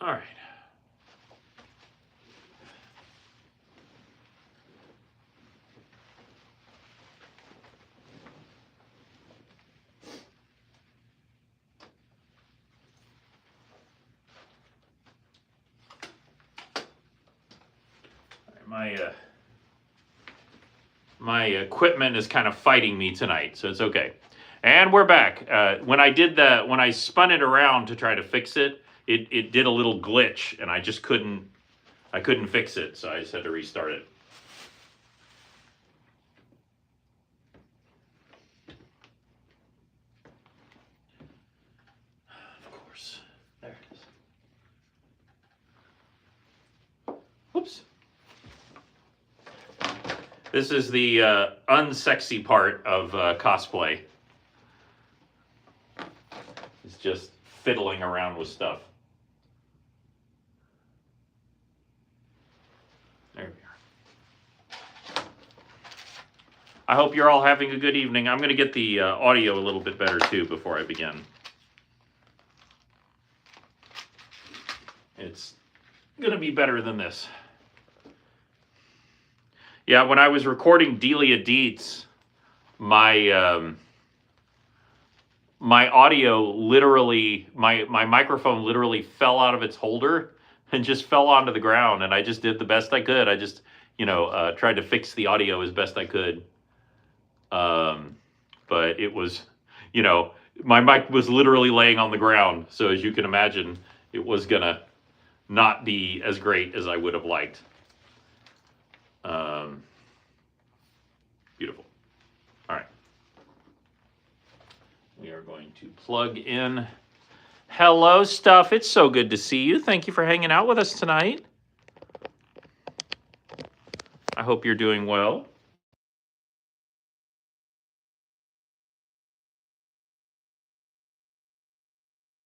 All right. My my equipment is kind of fighting me tonight, so it's okay. And we're back. When I spun it around to try to fix it, it did a little glitch, and I couldn't fix it, so I just had to restart it. Of course. There it is. Whoops. This is the unsexy part of cosplay. It's just fiddling around with stuff. There we are. I hope you're all having a good evening. I'm going to get the audio a little bit better too before I begin. It's going to be better than this. Yeah, when I was recording Delia Deets, my my audio literally, my microphone literally fell out of its holder and just fell onto the ground, and I just did the best I could. I just, tried to fix the audio as best I could. But it was, my mic was literally laying on the ground, so as you can imagine, it was gonna not be as great as I would have liked. Beautiful. All right. We are going to plug in. Hello, Stuff. It's so good to see you. Thank you for hanging out with us tonight. I hope you're doing well.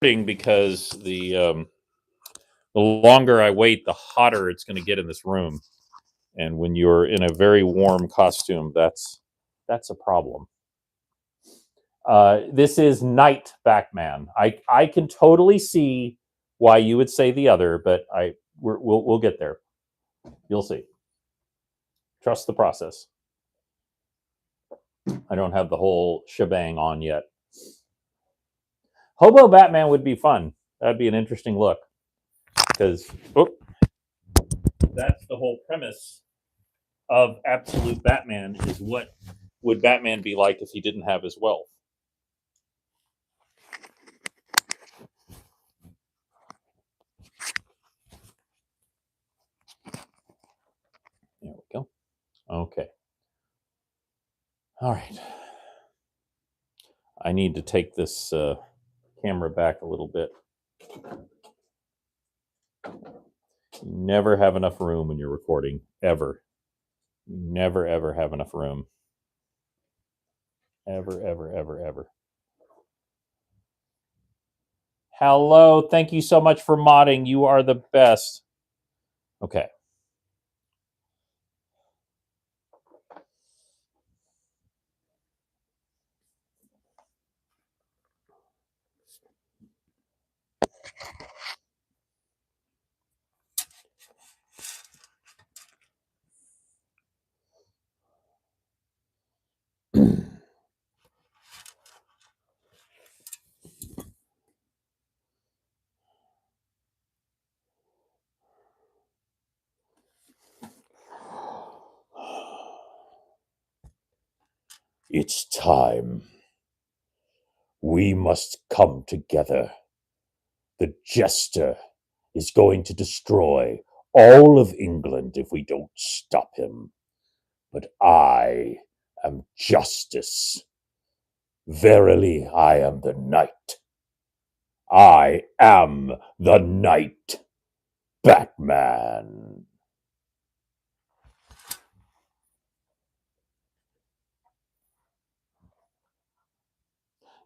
Because the longer I wait, the hotter it's going to get in this room. And when you're in a very warm costume, that's a problem. This is Night Batman. I can totally see why you would say the other, but we'll get there. You'll see. Trust the process. I don't have the whole shebang on yet. Hobo Batman would be fun. That'd be an interesting look. Because that's the whole premise of Absolute Batman, is what would Batman be like if he didn't have his wealth? There we go. Okay. All right. I need to take this camera back a little bit. You never have enough room when you're recording, ever. You never, ever have enough room. Ever, ever, ever, ever. Hello. Thank you so much for modding. You are the best. Okay. It's time. We must come together. The Jester is going to destroy all of England if we don't stop him. But I am justice. Verily, I am the Knight. I am the Knight Batman.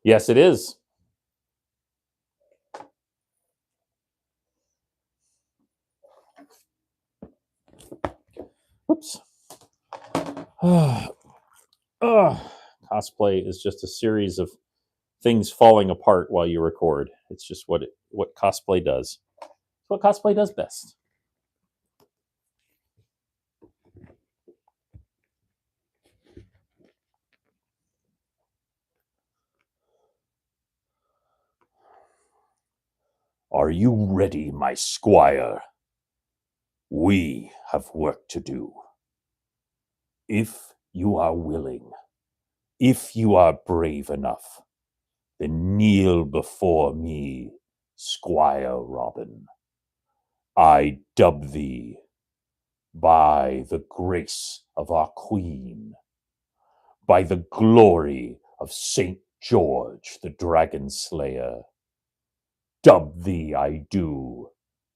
Yes, it is. Oops. Cosplay is just a series of things falling apart while you record. It's just what cosplay does. what cosplay does best. Are you ready, my squire? We have work to do. If you are willing, if you are brave enough, then kneel before me, Squire Robin. I dub thee by the grace of our Queen, by the glory of Saint George the Dragon Slayer. Dub thee I do,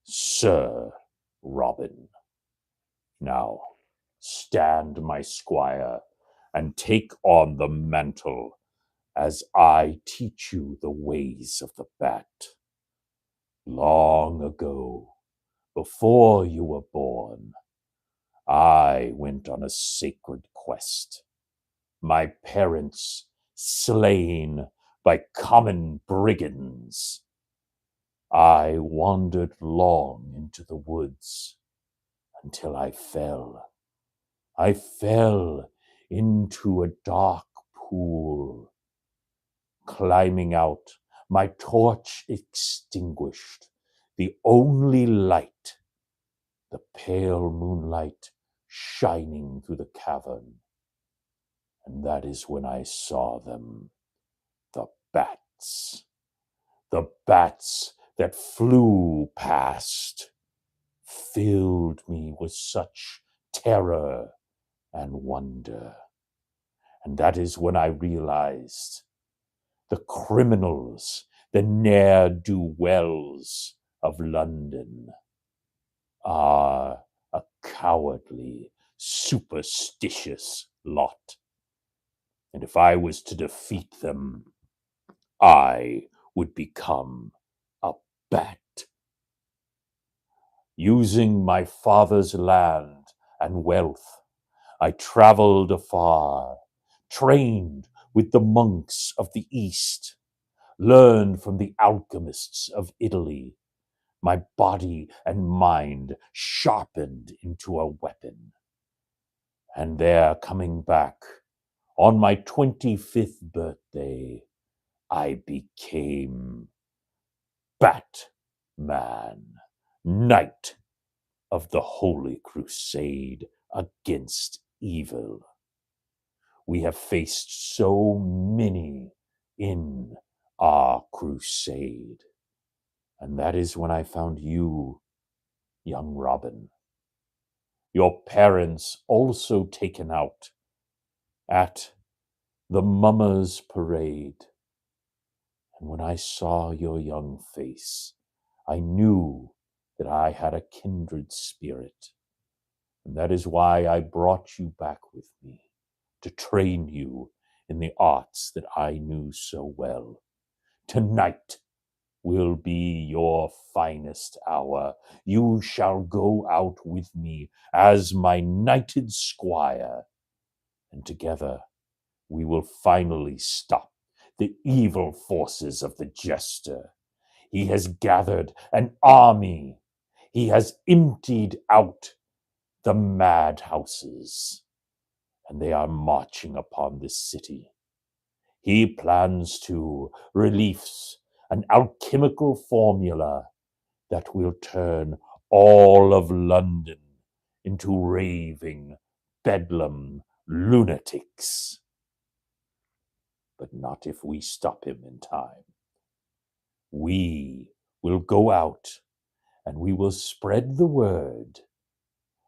Sir Robin. Now, stand, my squire, and take on the mantle as I teach you the ways of the bat. Long ago, before you were born, I went on a sacred quest. My parents slain by common brigands. I wandered long into the woods until I fell. I fell into a dark pool. Climbing out, my torch extinguished, the only light, the pale moonlight shining through the cavern. And that is when I saw them, the bats that flew past, filled me with such terror and wonder. And that is when I realized the criminals, the ne'er-do-wells of London are a cowardly, superstitious lot. And if I was to defeat them, I would become a bat. Using my father's land and wealth, I traveled afar, trained with the monks of the East, learned from the alchemists of Italy, my body and mind sharpened into a weapon. And there, coming back, on my 25th birthday, I became Batman, Knight of the Holy Crusade against evil. We have faced so many in our crusade. And that is when I found you, young Robin. Your parents also taken out at the Mummers Parade. And when I saw your young face, I knew that I had a kindred spirit. And that is why I brought you back with me, to train you in the arts that I knew so well. Tonight will be your finest hour. You shall go out with me as my knighted squire, and together we will finally stop the evil forces of the jester. He has gathered an army. He has emptied out the madhouses, and they are marching upon this city. He plans to release an alchemical formula that will turn all of London into raving bedlam lunatics. But not if we stop him in time. We will go out and we will spread the word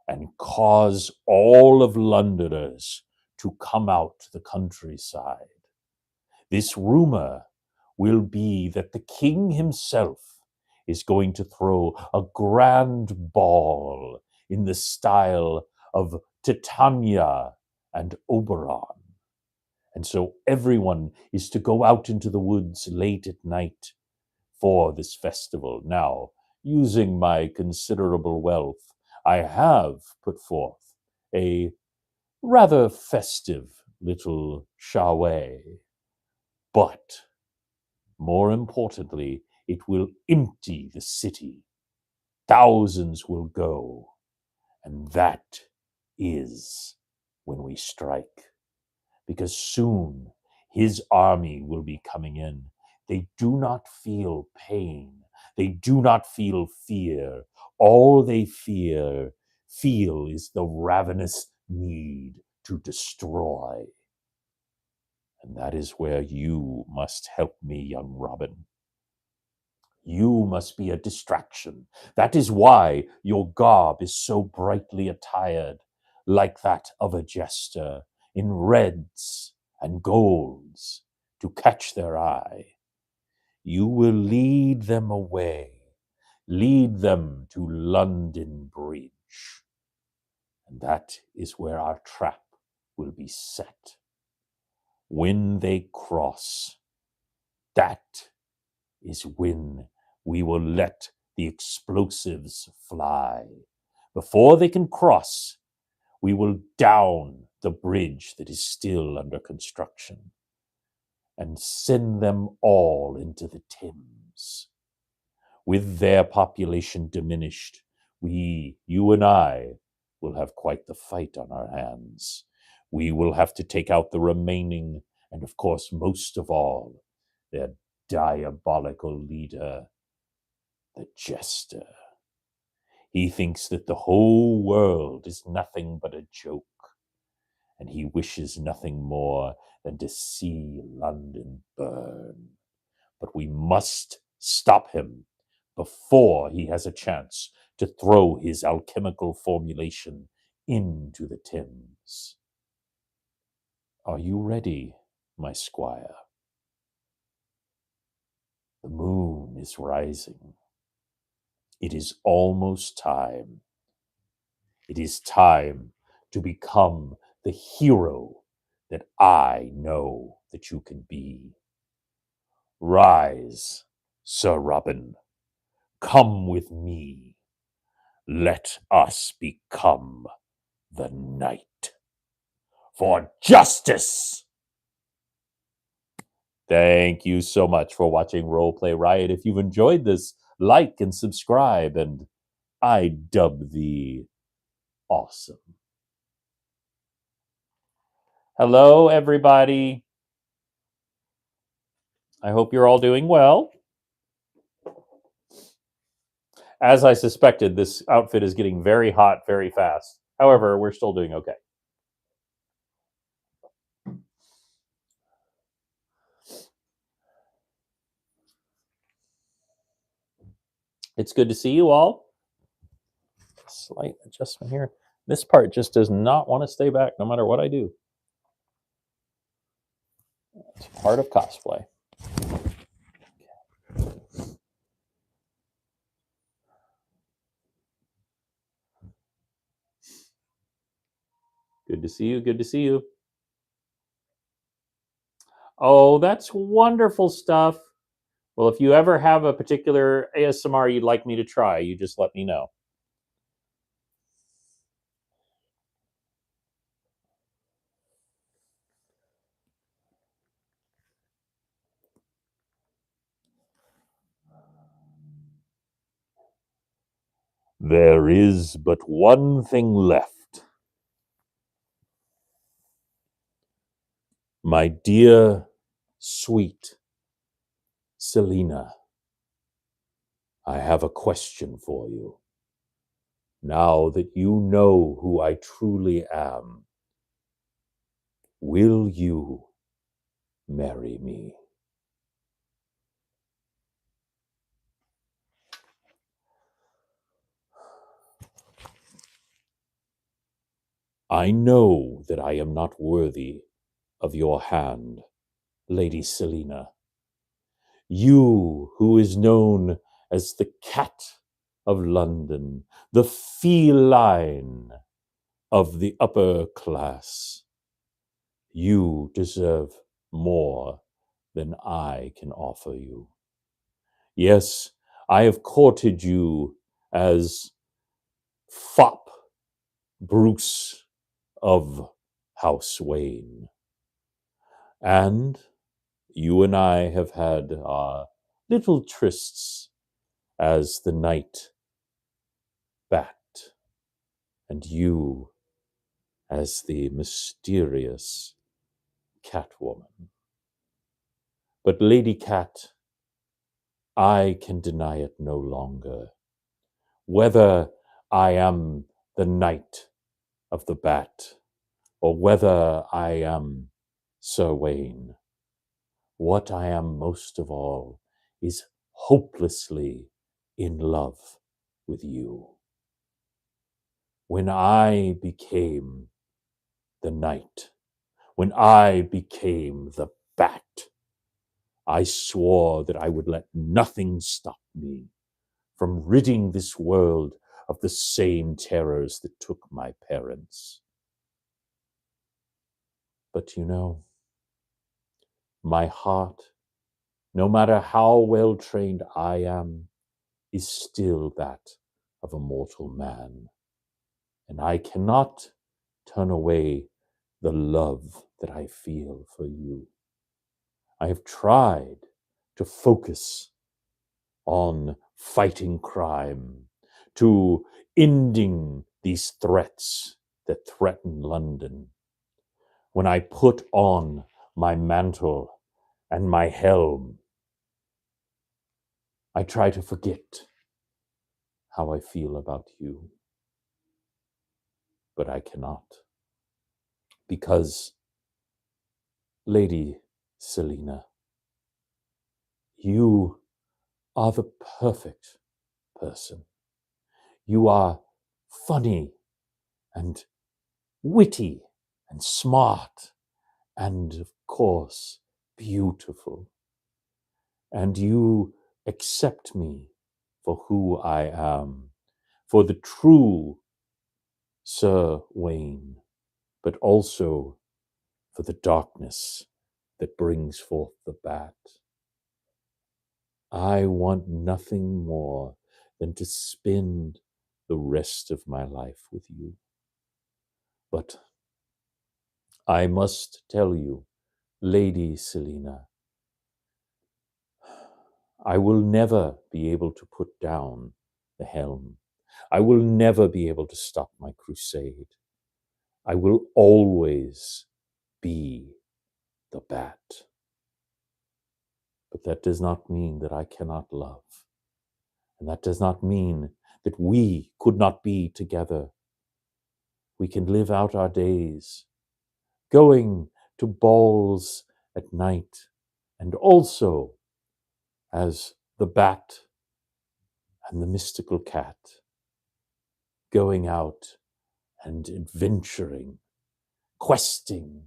and cause all of Londoners to come out to the countryside. This rumor will be that the king himself is going to throw a grand ball in the style of Titania and Oberon. And so everyone is to go out into the woods late at night for this festival. Now, using my considerable wealth, I have put forth a rather festive little charway. But more importantly, it will empty the city thousands will go, and that is when we strike. Because soon his army will be coming in. They do not feel pain. They do not feel fear. All they feel is the ravenous need to destroy. And that is where you must help me, young Robin. You must be a distraction. That is why your garb is so brightly attired, like that of a jester, in reds and golds, to catch their eye. You will lead them away, lead them to London Bridge. And that is where our trap will be set. When they cross, that is when we will let the explosives fly. Before they can cross, we will down the bridge that is still under construction and send them all into the Thames. With their population diminished, you and I, will have quite the fight on our hands. We will have to take out the remaining, and of course, most of all, their diabolical leader, the jester. He thinks that the whole world is nothing but a joke, and he wishes nothing more than to see London burn. But we must stop him before he has a chance to throw his alchemical formulation into the Thames. Are you ready, my squire? The moon is rising. It is almost time. It is time to become the hero that I know that you can be. Rise, Sir Robin. Come with me. Let us become the knight for justice. Thank you so much for watching Roleplay Riot. If you've enjoyed this, like and subscribe, and I dub thee awesome. Hello, everybody. I hope you're all doing well. As I suspected, this outfit is getting very hot very fast. However, we're still doing okay. It's good to see you all. Slight adjustment here. This part just does not want to stay back no matter what I do. It's part of cosplay. Good to see you. Good to see you. Oh, that's wonderful stuff. Well, if you ever have a particular ASMR you'd like me to try, you just let me know. There is but one thing left. My dear, sweet Selina, I have a question for you. Now that you know who I truly am, will you marry me? I know that I am not worthy of your hand, Lady Selina. You, who is known as the cat of London, the feline of the upper class. You deserve more than I can offer you. Yes, I have courted you as fop Bruce of House Wayne. And you and I have had our little trysts as the knight bat, and you as the mysterious Catwoman. But Lady Cat, I can deny it no longer. Whether I am the Knight of the Bat, or whether I am Sir Wayne, what I am most of all is hopelessly in love with you. When I became the Knight, when I became the Bat, I swore that I would let nothing stop me from ridding this world of the same terrors that took my parents. But you know, my heart, no matter how well trained I am, is still that of a mortal man. And I cannot turn away the love that I feel for you. I have tried to focus on fighting crime, to ending these threats that threaten London. When I put on my mantle and my helm, I try to forget how I feel about you. But I cannot. Because, Lady Selina, you are the perfect person. You are funny and witty and smart and, of course, beautiful. And you accept me for who I am, for the true Sir Wayne, but also for the darkness that brings forth the bat. I want nothing more than to spend the rest of my life with you. But I must tell you, Lady Selina, I will never be able to put down the helm. I will never be able to stop my crusade. I will always be the bat. But that does not mean that I cannot love. And that does not mean that we could not be together. We can live out our days, going to balls at night, and also as the bat and the mystical cat, going out and adventuring, questing,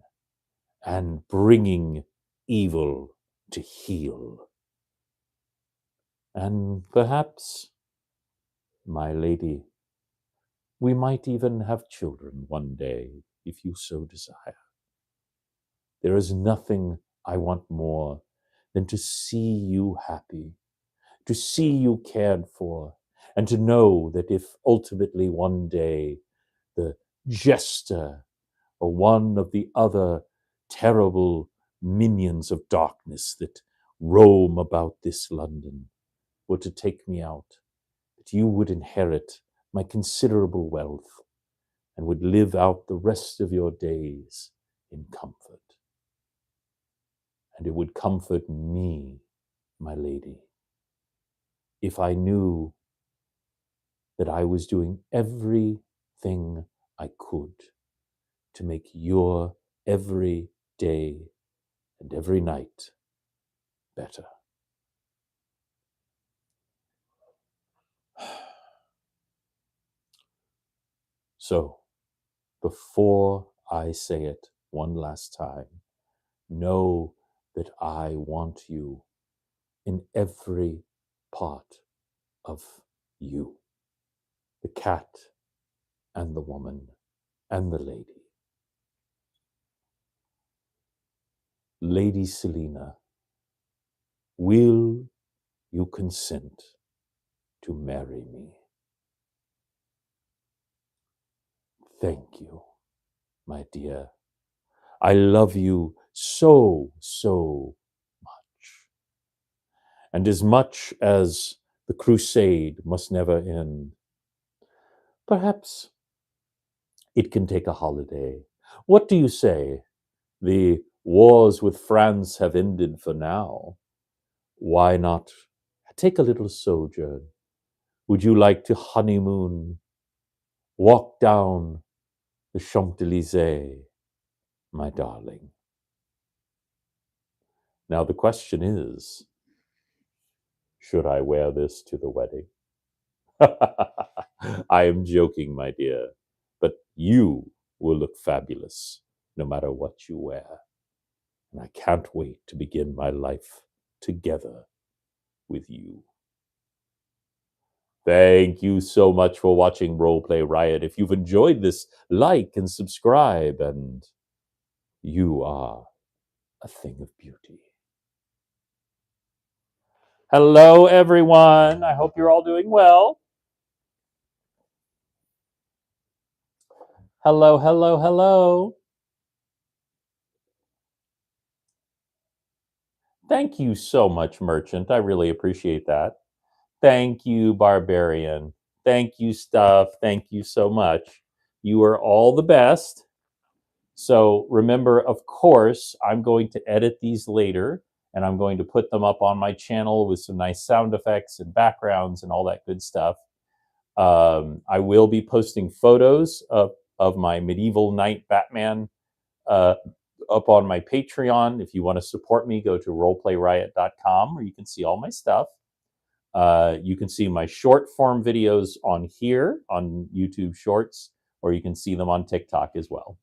and bringing evil to heel. And perhaps, my lady, we might even have children one day, if you so desire. There is nothing I want more than to see you happy, to see you cared for, and to know that if ultimately one day the jester or one of the other terrible minions of darkness that roam about this London were to take me out, that you would inherit my considerable wealth and would live out the rest of your days in comfort. And it would comfort me, my lady, if I knew that I was doing everything I could to make your every day and every night better. So, before I say it one last time, know that I want you in every part of you. The cat and the woman and the lady. Lady Selina, will you consent to marry me? Thank you, my dear. I love you so, so much. And as much as the crusade must never end, Perhaps it can take a holiday. What do you say? The wars with France have ended for now. Why not take a little sojourn? Would you like to honeymoon? Walk down the Champs-Élysées, my darling. Now the question is, should I wear this to the wedding? I am joking, my dear, but you will look fabulous no matter what you wear. And I can't wait to begin my life together with you. Thank you so much for watching Roleplay Riot. If you've enjoyed this, like and subscribe, and you are a thing of beauty. Hello, everyone. I hope you're all doing well. Hello, hello, hello. Thank you so much, Merchant. I really appreciate that. Thank you, Barbarian. Thank you, Stuff. Thank you so much. You are all the best. So remember, of course, I'm going to edit these later, and I'm going to put them up on my channel with some nice sound effects and backgrounds and all that good stuff. I will be posting photos of my Medieval Knight Batman up on my Patreon. If you want to support me, go to roleplayriot.com, where you can see all my stuff. You can see my short form videos on here on YouTube Shorts, or you can see them on TikTok as well.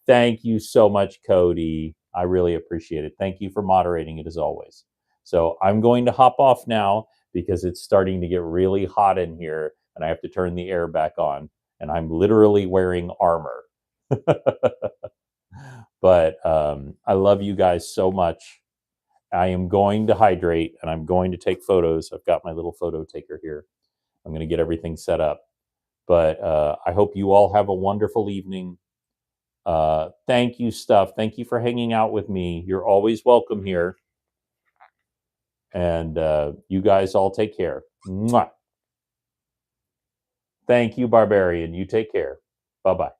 Thank you so much, Cody. I really appreciate it. Thank you for moderating it as always. So I'm going to hop off now because it's starting to get really hot in here and I have to turn the air back on. And I'm literally wearing armor. But I love you guys so much. I am going to hydrate and I'm going to take photos. I've got my little photo taker here. I'm going to get everything set up. But I hope you all have a wonderful evening. Thank you, Stuff. Thank you for hanging out with me. You're always welcome here. And you guys all take care. Mwah. Thank you, Barbarian. You take care. Bye-bye.